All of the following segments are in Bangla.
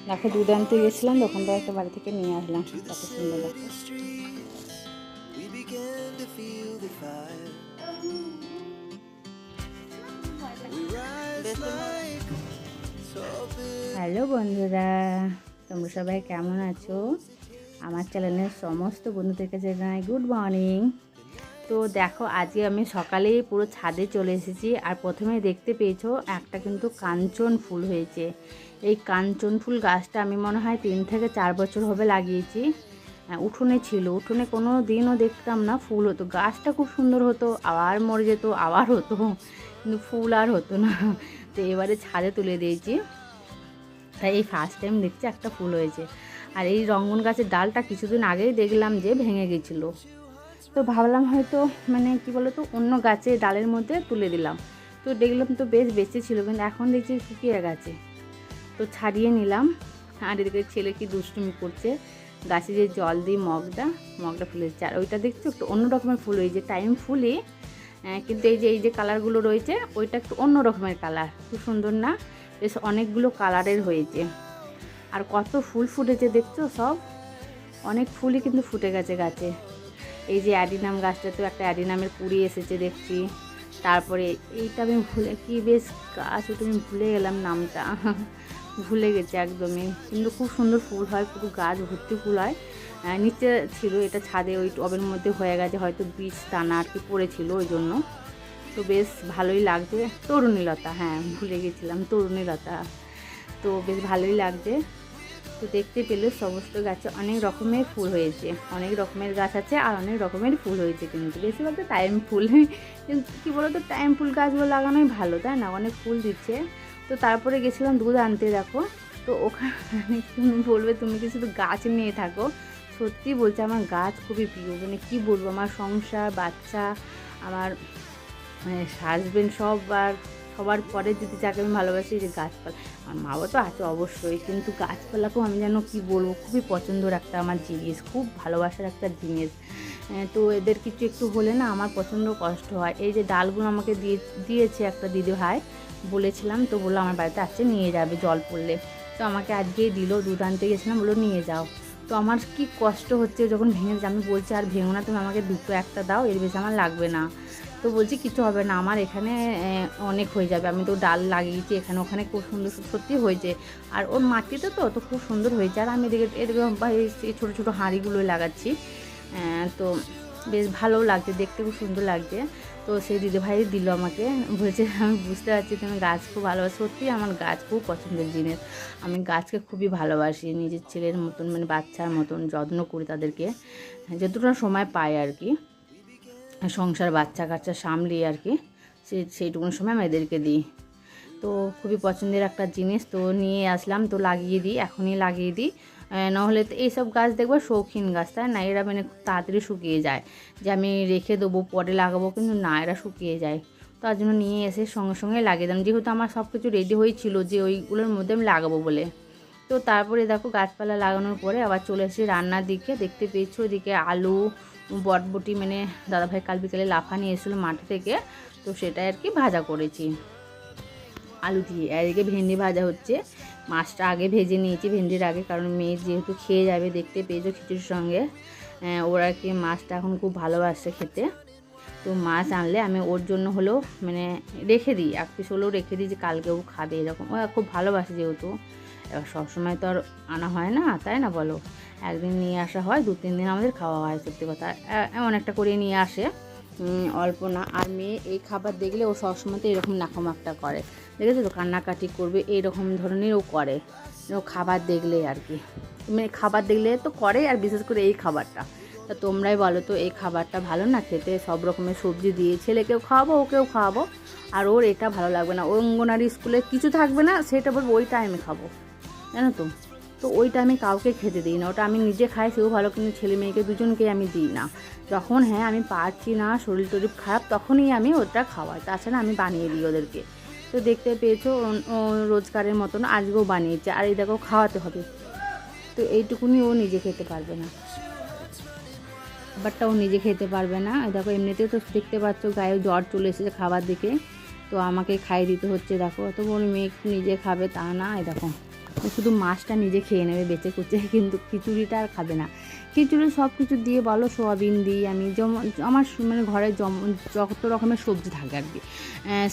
দেখো দুধ আনতে গেছিলাম, দোকান থেকে একটা বাড়ি থেকে নিয়ে আসলাম। কত সুন্দর দেখো। হ্যালো বন্ধুরা, তোমরা সবাই কেমন আছো? আমার চ্যানেলের সমস্ত বন্ধুদেরকে জানাই গুড মর্নিং। তো দেখো আজকে আমি সকালেই পুরো ছাদে চলে এসেছি। আর প্রথমে দেখতে পেয়েছো একটা কিন্তু কাঞ্চন ফুল হয়েছে। এই কাঞ্চন ফুল গাছটা আমি মনে হয় 3 থেকে 4 বছর হবে লাগিয়েছি। উঠোনে ছিল, উঠোনে কোনো দিনও দেখতাম না ফুল হতো, গাছটা খুব সুন্দর হতো, আবার মরে যেত, আবার হতো, কিন্তু ফুল আর হতো না। তো এবারে ছাদে তুলে দিয়েছি, তাই এই ফার্স্ট টাইম দেখছি একটা ফুল হয়েছে। আর এই রঙ্গন গাছের ডালটা কিছুদিন আগেই দেখলাম যে ভেঙে গেছিলো, তো ভাবলাম হয়তো মানে কি বলো তো অন্য গাছে ডালের মধ্যে তুলে দিলাম। তো দেখলাম তো বেশ বেঁচে ছিল, কিন্তু এখন দেখছি শুকিয়ে গেছে। তো ছাড়িয়ে নিলাম। আর এদিকে ছেলে কি দুষ্টুমি করছে, গাছে যে জল দিই মগটা ফুলেছে। আর ওইটা দেখছো একটু অন্য রকমের ফুল হয়েছে, টাইম ফুলই, কিন্তু এই যে কালারগুলো রয়েছে ওইটা একটু অন্য রকমের কালার, খুব সুন্দর না? বেশ অনেকগুলো কালারের হয়েছে। আর কত ফুল ফুটেছে দেখছো, সব অনেক ফুলই কিন্তু ফুটে গেছে গাছে। এই যে অ্যাডিনাম গাছটাতেও একটা অ্যাডিনামের কুড়ি এসেছে দেখছি। তারপরে এইটা আমি কি বেশ গাছ, ওটা আমি ভুলে গেলাম নামটা, ভুলে গেছি একদমই, কিন্তু খুব সুন্দর ফুল হয়, পুরো গাছ ভর্তি ফুল হয়। নিচে ছিল, এটা ছাদে ওই টবের মধ্যে হয়ে গেছে, হয়তো বীজ টানা আর কি পড়েছিল ওই জন্য। তো বেশ ভালোই লাগছে। তরুণীলতা, হ্যাঁ ভুলে গেছিলাম, তরুণীলতা। তো বেশ ভালোই লাগছে। তো দেখতে পেলে সমস্ত গাছে অনেক রকমের ফুল হয়েছে, অনেক রকমের গাছ আছে আর অনেক রকমের ফুল হয়েছে, কিন্তু বেশিরভাগ তো টাইম ফুল। কিন্তু কী বলো তো, টাইম ফুল গাছগুলো লাগানোই ভালো, তাই না? অনেক ফুল দিচ্ছে। তো তারপরে গেছিলাম দুধ আনতে, দেখো। তো ওখানে তুমি বলবে তুমি কি শুধু গাছ নিয়ে থাকো, সত্যি বলছে আমার গাছ খুবই প্রিয়। মানে কী বলবো, আমার সংসার, বাচ্চা, আমার হাজবেন্ড, সবার পরে যদি যাকে আমি ভালোবাসি, যে গাছপালা। আমার মাও তো আছে অবশ্যই, কিন্তু গাছপালাকেও আমি যেন কী বলবো, খুবই পছন্দের একটা আমার জিনিস, খুব ভালোবাসার একটা জিনিস। তো এদের কিছু একটু হলে না আমার প্রচণ্ড কষ্ট হয়। এই যে ডালগুলো আমাকে দিয়েছে একটা দিদি ভাই, বলেছিলাম তো, বললো আমার বাড়িতে আছে, নিয়ে যাবে জল পড়লে। তো আমাকে আজকেই দিল, দুধ আনতে গেছিলাম, বললো নিয়ে যাও। তো আমার কি কষ্ট হচ্ছে যখন ভেঙে যাচ্ছে, আমি বলছি আর ভেঙো না তুমি, আমাকে দুটো একটা দাও, এর বেশি আমার লাগবে না। তো বলছি কিছু হবে না, আমার এখানে অনেক হয়ে যাবে, আমি তো ডাল লাগিয়েছি এখানে ওখানে, খুব সুন্দর সত্যি হয়েছে। আর ওর মাটিতে তো খুব সুন্দর হয়েছে। আর আমি এদিকে এই ছোটো ছোটো হাঁড়িগুলো লাগাচ্ছি। তো বেশ ভালো লাগছে দেখতে, খুব সুন্দর লাগছে। তো সেই দিদিভাই দিল আমাকে, বলছে আমি বুঝতে পারছি তুমি গাছ খুব ভালোবাসো। সত্যি আমার গাছ খুব পছন্দের জিনিস, আমি গাছকে খুবই ভালোবাসি, নিজের ছেলের মতন, মানে বাচ্চার মতন যত্ন করি তাদেরকে, যতটা সময় পাই আর কি, সংসার বাচ্চা কাচ্চা সামলিয়ে আর কি, সেইটুকুন সময় আমি এদেরকে দিই। তো খুবই পছন্দের একটা জিনিস, তো নিয়ে আসলাম, তো লাগিয়ে দিই, এখনই লাগিয়ে দিই। নাহলে তো এইসব গাছ দেখবো শৌখিন গাছ, তাই না? এরা মানে খুব তাড়াতাড়ি শুকিয়ে যায়, যে আমি রেখে দেবো পরে লাগাবো, কিন্তু না, এরা শুকিয়ে যায়। তার জন্য নিয়ে এসে সঙ্গে সঙ্গে লাগিয়ে দিলাম, যেহেতু আমার সব কিছু রেডি হয়েছিল যে ওইগুলোর মধ্যে আমি লাগাবো বলে। তো তারপরে দেখো গাছপালা লাগানোর পরে আবার চলে এসেছি রান্নার দিকে। দেখতে পেয়েছো ওদিকে আলু, বটবটি, মানে দাদাভাই কাল বিকেলে লাফা নিয়ে এসেছিলো মাঠে থেকে, তো সেটাই আর কি ভাজা করেছি আলু দিয়ে। আর এদিকে ভেন্ডি ভাজা হচ্ছে, মাছটা আগে ভেজে নিয়েছি ভেন্ডির আগে, কারণ মেয়ে যেহেতু খেয়ে যাবে, দেখতে পেয়েছো খিচুড়ির সঙ্গে। ওরা কি মাছটা এখন খুব ভালোবাসে খেতে। তো মাছ আনলে আমি ওর জন্য হলেও মানে রেখে দিই, এক পিস হলেও রেখে দিই, যে কালকেও খাবে এরকম। ও খুব ভালোবাসে যেহেতু, এবার সবসময় তো আর আনা হয় না, তাই না বলো? একদিন নিয়ে আসা হয়, 2-3 দিন আমাদের খাওয়া হয়, সত্যি কথা। এমন একটা করে নিয়ে আসে, অল্প না। আর মেয়ে এই খাবার দেখলে ও সবসময় তো এরকম নাকমাকটা করে, দেখেছো তো, কান্নাকাটি করবে, এইরকম ধরনের ও করে ও খাবার দেখলে আর কি, মানে খাবার দেখলে তো করে, আর বিশেষ করে এই খাবারটা। তা তোমরাই বলো তো, এই খাবারটা ভালো না খেতে? সব রকমের সবজি দিয়ে ছেলেকেও খাওয়াবো, ওকেও খাওয়াবো, আর ওর এটা ভালো লাগবে না। অঙ্গনারী স্কুলে কিছু থাকবে না, সেটা বলবো ওই টাইমে খাবো, জানো তো। তো ওইটা আমি কাউকে খেতে দিই না, ওটা আমি নিজে খাই, সেও ভালো, কিন্তু ছেলে মেয়েকে দুজনকেই আমি দিই না। যখন হ্যাঁ আমি পারছি না, শরীর টরীর খারাপ, তখনই আমি ওটা খাওয়াই, তাছাড়া আমি বানিয়ে দিই ওদেরকে। তো দেখতে পেয়েছো রোজগারের মতন আজকেও বানিয়েছে, আর এই দেখো খাওয়াতে হবে। তো এইটুকুনি ও নিজে খেতে পারবে না, খাবারটা ও নিজে খেতে পারবে না। দেখো এমনিতেও তো দেখতে পাচ্ছ গায়ে জ্বর চলে এসেছে খাবার দিকে, তো আমাকে খাইয়ে দিতে হচ্ছে। দেখো, তো বলি মেয়ে একটু নিজে খাবে, তা না, এই দেখো শুধু মাছটা নিজে খেয়ে নেবে বেঁচে কুচে, কিন্তু খিচুড়িটা আর খাবে না। খিচুড়ি সব কিছু দিয়ে বলো, সোয়াবিন দিই আমি, যেমন আমার মানে ঘরে যত রকমের সবজি থাকে আর কি,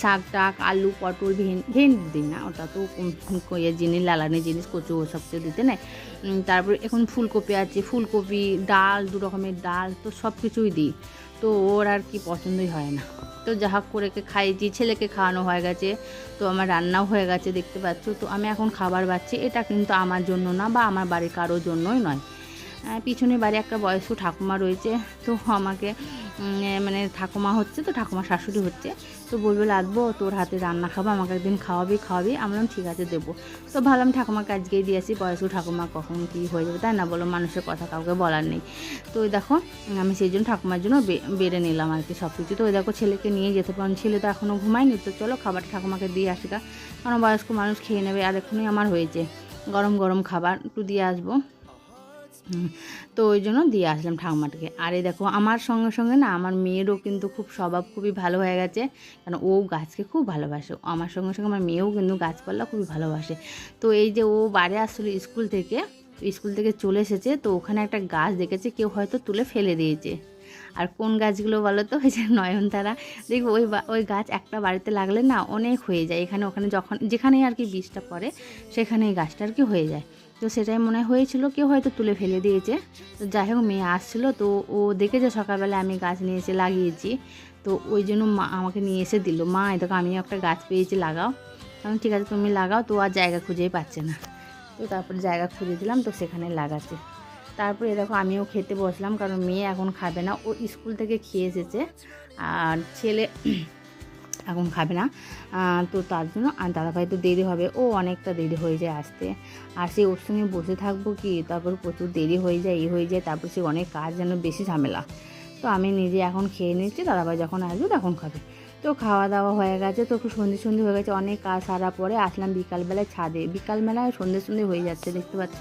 শাক টাক, আলু, পটল, ভেন্ডি দিই না, ওটা তো ইয়ে জিনিস, লালানি জিনিস, কচু ওসব কিছু দিতে নেই। তারপরে এখন ফুলকপি আছে, ফুলকপি, ডাল, 2 রকমের ডাল, তো সব কিছুই দিই। তো ওর আর কি পছন্দই হয় না। তো যা হোক করে খাইয়েছি, ছেলেকে খাওয়ানো হয়ে গেছে, তো আমার রান্নাও হয়ে গেছে দেখতে পাচ্ছ। তো আমি এখন খাবার বাচ্ছি, এটা কিন্তু আমার জন্য না বা আমার বাড়ির কারোর জন্যই নয়। পিছনে বাড়ি একটা বয়স্ক ঠাকুমা রয়েছে, তো আমাকে মানে ঠাকুমা হচ্ছে, তো ঠাকুমা শাশুড়ি হচ্ছে, তো বলবে লাগবো তোর হাতে রান্না খাবো, আমাকে একদিন খাওয়াবি। আমি বললাম ঠিক আছে দেবো। তো ভাবলাম ঠাকুমাকে আজকেই দিয়েছি, বয়স্ক ঠাকুমা কখন কী হয়ে যাবে তাই না, বলো, মানুষের কথা কাউকে বলার নেই। তো ওই দেখো আমি সেই জন্য ঠাকুমার জন্য বেড়ে নিলাম আর কি সব কিছু। তো ওই দেখো ছেলেকে নিয়ে যেতে পারেন, ছেলে তো এখনও ঘুমায়নি, তো চলো খাবারটা ঠাকুমাকে দিয়ে আসি, কারণ বয়স্ক মানুষ খেয়ে নেবে। আর এখনই আমার হয়েছে গরম গরম খাবার, একটু দিয়ে আসবো। তো ওই জন্য দিয়ে আসলাম ঠাকুমাটাকে। আর এই দেখো আমার সঙ্গে সঙ্গে না আমার মেয়েরও কিন্তু খুব স্বভাব খুবই ভালো হয়ে গেছে, কারণ ও গাছকে খুব ভালোবাসে। আমার সঙ্গে সঙ্গে আমার মেয়েও কিন্তু গাছপালা খুবই ভালোবাসে। তো এই যে ও বাড়ি আসছিল স্কুল থেকে চলে এসেছে, তো ওখানে একটা গাছ দেখেছে, কেউ হয়তো তুলে ফেলে দিয়েছে। আর কোন গাছগুলো বলো তো, ওই যে নয়নতারা, দেখবো ওই গাছ একটা বাড়িতে লাগলে না অনেক হয়ে যায়, এখানে ওখানে যেখানেই আর কি বীজটা পড়ে সেখানেই গাছটা আর কি হয়ে যায়। তো সেটাই মনে হয়েছিল কেউ হয়তো তুলে ফেলে দিয়েছে। তো যাই হোক মেয়ে আসছিলো, তো ও দেখেছে সকালবেলা আমি গাছ নিয়ে এসে লাগিয়েছি, তো ওই জন্য মা আমাকে নিয়ে এসে দিল, মা এই দেখো আমিও একটা গাছ পেয়েছি, লাগাও। কারণ ঠিক আছে তুমি লাগাও, তো আর জায়গা খুঁজেই পাচ্ছে না। তো তারপরে জায়গা খুঁজে দিলাম, তো সেখানে লাগাচ্ছে। তারপরে এরকম আমিও খেতে বসলাম, কারণ মেয়ে এখন খাবে না, ও স্কুল থেকে খেয়ে এসেছে, আর ছেলে এখন খাবে না। তো তার জন্য আর দাদাভাই তো দেরি হবে, ও অনেকটা দেরি হয়ে যায় আসতে, আর সে ওর সঙ্গে বসে থাকবো কি, তারপর প্রচুর দেরি হয়ে যায়, তারপর সে অনেক কাজ, যেন বেশি ঝামেলা। তো আমি নিজে এখন খেয়ে নিচ্ছি, দাদাভাই যখন আসবে তখন খাবে। তো খাওয়া দাওয়া হয়ে গেছে, তো একটু সন্ধে হয়ে গেছে, অনেক কাজ সারার পরে আসলাম বিকালবেলায় ছাদে। বিকালবেলায় সন্ধে হয়ে যাচ্ছে দেখতে পাচ্ছ।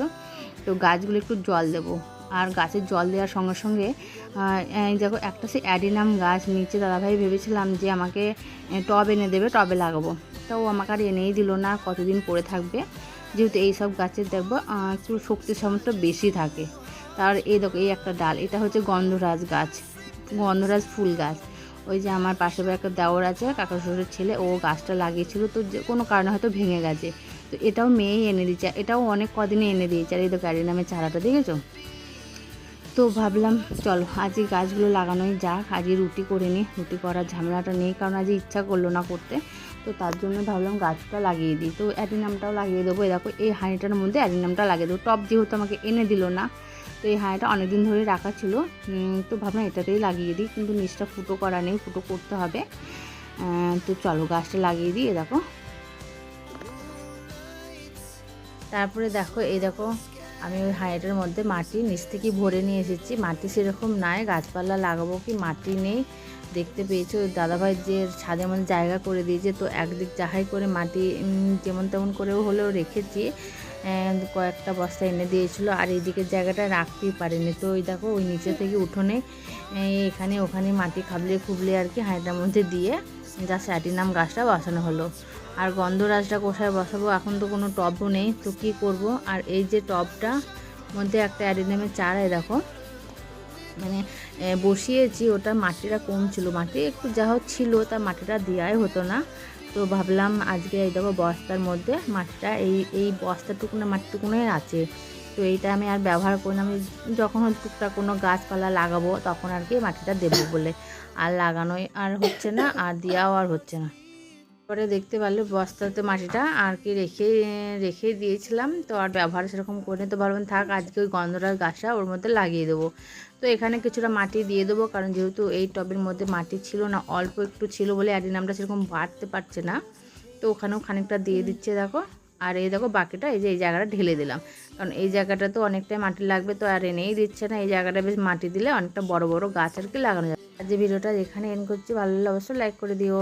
তো গাছগুলো একটু জল দেবো, আর গাছের জল দেওয়ার সঙ্গে সঙ্গে দেখো একটা সে অ্যাডিনাম গাছ নিচে, দাদাভাই ভেবেছিলাম যে আমাকে টব এনে দেবে, টবে লাগাবো, তো ও আমাকে আর এনেই দিল না, কতদিন পরে থাকবে, যেহেতু এইসব গাছের দেখবো একটু শক্তি সামর্থ্য বেশি থাকে। তার এই দেখো এই একটা ডাল, এটা হচ্ছে গন্ধরাজ গাছ, গন্ধরাজ ফুল গাছ। ওই যে আমার পাশে একটা দেওর আছে, কাকা শ্বশুরের ছেলে, ও গাছটা লাগিয়েছিল, তো কোনো কারণে হয়তো ভেঙে গেছে, তো এটাও মেয়েই এনে দিয়েছে, এটাও অনেক কদিনে এনে দিয়েছে। আর এই দেখো অ্যাডিনামের চারাটা দেখেছো। তো ভাবলাম চলো আজই গাছগুলো লাগানোই যাক, আজই রুটি করে নিই, রুটি করার ঝামেলাটা নেই, কারণ আজ ইচ্ছা করলো না করতে, তো তার জন্য ভাবলাম গাছটা লাগিয়ে দিই। তো অ্যাডিনামটাও লাগিয়ে দেবো, দেখো এই হাঁড়িটার মধ্যে অ্যাডিনামটা লাগিয়ে দেবো, টব যেহেতু আমাকে এনে দিল না, তো এই হাঁড়িটা অনেকদিন ধরে রাখা ছিল, তো ভাবলাম এটাতেই লাগিয়ে দিই, কিন্তু নিচটা ফুটো করা নেই, ফুটো করতে হবে। তো চলো গাছটা লাগিয়ে দিই। দেখো তারপরে দেখো এই দেখো আমি ওই হাঁড়িটার মধ্যে মাটি নিচ থেকে ভরে নিয়ে এসেছি, মাটি সেরকম নাই, গাছপালা লাগাবো কি মাটি নেই। দেখতে পেয়েছো ওই দাদাভাই যে ছাদের মধ্যে জায়গা করে দিয়েছে, তো একদিক যাহাই করে মাটি যেমন তেমন করেও হলেও রেখেছি, কয়েকটা বস্তা এনে দিয়েছিলো, আর এইদিকের জায়গাটা রাখতেই পারিনি। তো ওই দেখো ওই নিচে থেকে উঠোনে এখানে ওখানে মাটি খুবলে আর কি হাঁড়িটার মধ্যে দিয়ে যা অ্যাডিনাম গাছটা বসানো হলো। আর গন্ধরাজটা কোথায় বসাবো, এখন তো কোনো টবও নেই, তো কী করব। আর এই যে টবটা মধ্যে একটা অ্যাডিনামের চারা দেখো মানে বসিয়েছি, ওটা মাটিটা কম ছিল, মাটি একটু যা হোক ছিল, তার মাটিটা দেওয়াই হতো না। তো ভাবলাম আজকে এই দেখো বস্তার মধ্যে মাটিটা এই বস্তাটুকুনো মাটিটুকুনোই আছে, তো এইটা আমি আর ব্যবহার করি না, আমি যখন টুকটাক কোনো গাছপালা লাগাবো তখন আর কি মাটিটা দেবো বলে, আর লাগানোই আর হচ্ছে না, আর দেওয়াও আর হচ্ছে না। পরে দেখতে পারলে বস্তাতে মাটিটা আর কি রেখে দিয়েছিলাম, তো আর ব্যবহার সেরকম করে, তো ভাবলাম থাক আজকে ওই গন্ধরাজ গাছটা ওর মধ্যে লাগিয়ে দেবো। তো এখানে কিছুটা মাটি দিয়ে দেবো, কারণ যেহেতু এই টবের মধ্যে মাটি ছিল না, অল্প একটু ছিল বলে অ্যাডিনামটা সেরকম বাড়তে পারছে না, তো ওখানেও খানিকটা দিয়ে দিচ্ছে দেখো। আর এই দেখো বাকিটা এই যে এই জায়গাটা ঢেলে দিলাম, কারণ এই জায়গাটা তো অনেকটাই মাটি লাগবে, তো আর এনেই দিচ্ছে না, এই জায়গাটা বেশ মাটি দিলে অনেকটা বড় বড় গাছ আর কি লাগানো যায়। আর যে ভিডিওটা এখানে এন্ড করছি, ভালো লাগলে অবশ্যই লাইক করে দিও।